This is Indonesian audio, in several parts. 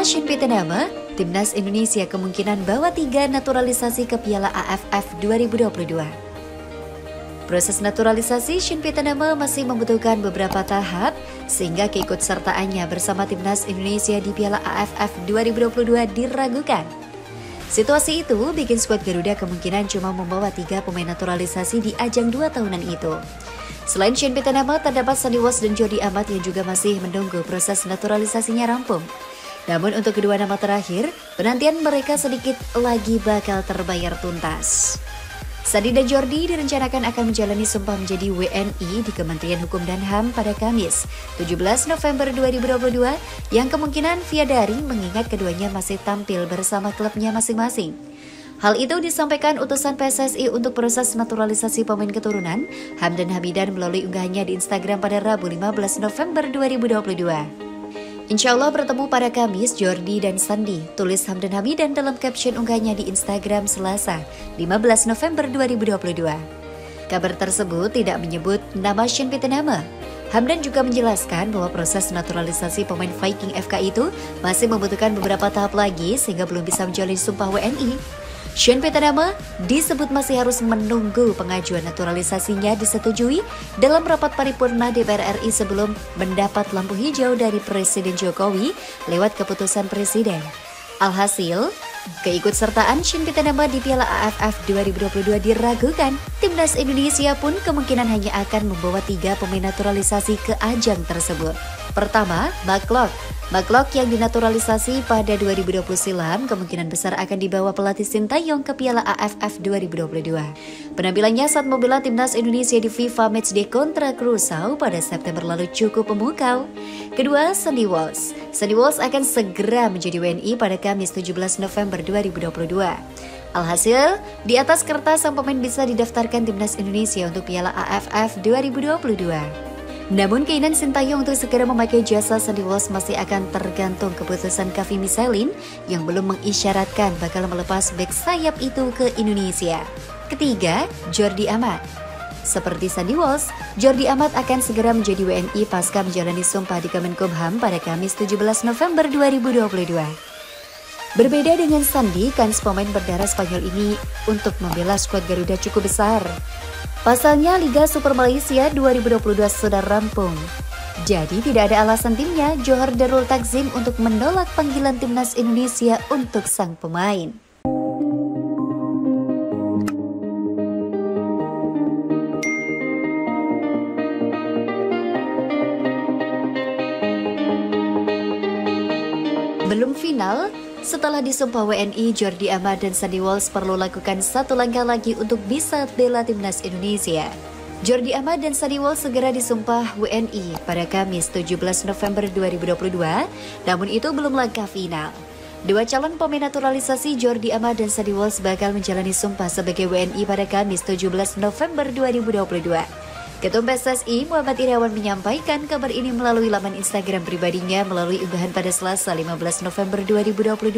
Shin Pieternomen, Timnas Indonesia kemungkinan bawa 3 naturalisasi ke Piala AFF 2022. Proses naturalisasi Shin Pieternomen masih membutuhkan beberapa tahap sehingga keikutsertaannya bersama Timnas Indonesia di Piala AFF 2022 diragukan. Situasi itu bikin skuad Garuda kemungkinan cuma membawa 3 pemain naturalisasi di ajang 2 tahunan itu. Selain Shin Pieternomen, terdapat Sandy Walsh dan Jordi Amat yang juga masih menunggu proses naturalisasinya rampung. Namun untuk kedua nama terakhir, penantian mereka sedikit lagi bakal terbayar tuntas. Sandy dan Jordi direncanakan akan menjalani sumpah menjadi WNI di Kementerian Hukum dan HAM pada Kamis, 17 November 2022, yang kemungkinan via daring mengingat keduanya masih tampil bersama klubnya masing-masing. Hal itu disampaikan utusan PSSI untuk proses naturalisasi pemain keturunan, Hamdan Hamidan melalui unggahannya di Instagram pada Rabu 15 November 2022. Insya Allah bertemu pada Kamis, Jordi dan Sandy, tulis Hamdan Hamidan dalam caption unggahannya di Instagram Selasa, 15 November 2022. Kabar tersebut tidak menyebut nama Shin Pieternomen. Hamdan juga menjelaskan bahwa proses naturalisasi pemain Viking FK itu masih membutuhkan beberapa tahap lagi sehingga belum bisa menjalani sumpah WNI. Shin Pieternomen disebut masih harus menunggu pengajuan naturalisasinya disetujui dalam rapat paripurna DPR RI sebelum mendapat lampu hijau dari Presiden Jokowi lewat keputusan Presiden. Alhasil, keikutsertaan Shin Pieternomen di Piala AFF 2022 diragukan. Timnas Indonesia pun kemungkinan hanya akan membawa 3 pemain naturalisasi ke ajang tersebut. Pertama, Mark yang dinaturalisasi pada 2020 silam kemungkinan besar akan dibawa pelatih Sintayong ke Piala AFF 2022. Penampilannya saat membela Timnas Indonesia di FIFA Matchday kontra Curaçao pada September lalu cukup memukau. Kedua, Sandy Walsh. Sandy Walsh akan segera menjadi WNI pada Kamis 17 November 2022. Alhasil, di atas kertas sang pemain bisa didaftarkan Timnas Indonesia untuk Piala AFF 2022. Namun keinginan Sintayong untuk segera memakai jasa Sandy Walsh masih akan tergantung keputusan Kaveh Misselin yang belum mengisyaratkan bakal melepas bek sayap itu ke Indonesia. Ketiga, Jordi Amat. Seperti Sandy Walsh, Jordi Amat akan segera menjadi WNI pasca menjalani sumpah di Kemenkumham pada Kamis 17 November 2022. Berbeda dengan Sandy, kans pemain berdarah Spanyol ini untuk membela skuad Garuda cukup besar. Pasalnya Liga Super Malaysia 2022 sudah rampung. Jadi tidak ada alasan timnya Johor Darul Takzim untuk menolak panggilan Timnas Indonesia untuk sang pemain. Belum final, setelah disumpah WNI, Jordi Amat dan Sandy Walsh perlu lakukan satu langkah lagi untuk bisa bela Timnas Indonesia. Jordi Amat dan Sandy Walsh segera disumpah WNI pada Kamis 17 November 2022, namun itu belum langkah final. Dua calon pemain naturalisasi Jordi Amat dan Sandy Walsh bakal menjalani sumpah sebagai WNI pada Kamis 17 November 2022. Ketua PSSI Muhammad Irawan menyampaikan kabar ini melalui laman Instagram pribadinya melalui unggahan pada Selasa 15 November 2022.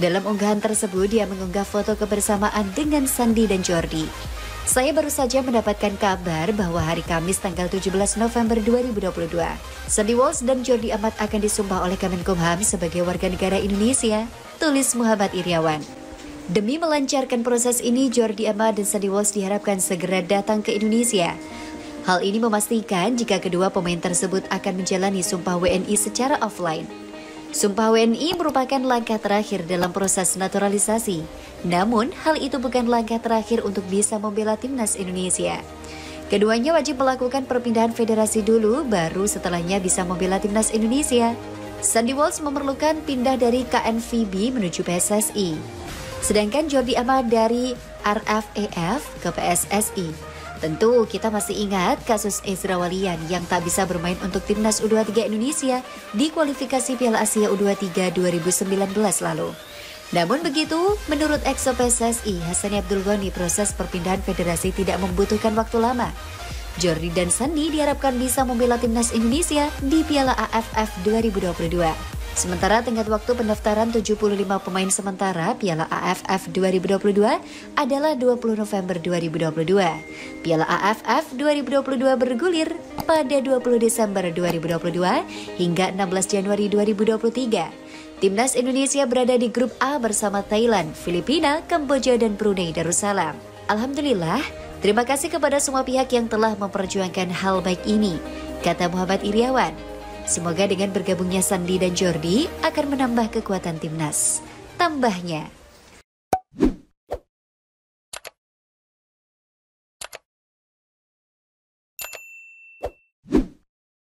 Dalam unggahan tersebut dia mengunggah foto kebersamaan dengan Sandy dan Jordi. Saya baru saja mendapatkan kabar bahwa hari Kamis tanggal 17 November 2022, Sandy Walsh dan Jordi Amat akan disumpah oleh Kemenkumham sebagai warga negara Indonesia, tulis Muhammad Irawan. Demi melancarkan proses ini, Jordi Amat dan Sandy Walsh diharapkan segera datang ke Indonesia. Hal ini memastikan jika kedua pemain tersebut akan menjalani sumpah WNI secara offline. Sumpah WNI merupakan langkah terakhir dalam proses naturalisasi. Namun, hal itu bukan langkah terakhir untuk bisa membela Timnas Indonesia. Keduanya wajib melakukan perpindahan federasi dulu, baru setelahnya bisa membela Timnas Indonesia. Sandy Walsh memerlukan pindah dari KNVB menuju PSSI. Sedangkan Jordi Amat dari RFEF ke PSSI. Tentu kita masih ingat kasus Ezra Walian yang tak bisa bermain untuk Timnas U23 Indonesia di kualifikasi Piala Asia U23 2019 lalu. Namun begitu, menurut Exo PSSI Hassani Abdul Ghani, proses perpindahan federasi tidak membutuhkan waktu lama. Jordi dan Sandy diharapkan bisa membela Timnas Indonesia di Piala AFF 2022. Sementara tenggat waktu pendaftaran 75 pemain sementara Piala AFF 2022 adalah 20 November 2022. Piala AFF 2022 bergulir pada 20 Desember 2022 hingga 16 Januari 2023. Timnas Indonesia berada di grup A bersama Thailand, Filipina, Kamboja, dan Brunei Darussalam. Alhamdulillah, terima kasih kepada semua pihak yang telah memperjuangkan hal baik ini, kata Muhammad Iriawan. Semoga dengan bergabungnya Sandi dan Jordi akan menambah kekuatan timnas. Tambahnya,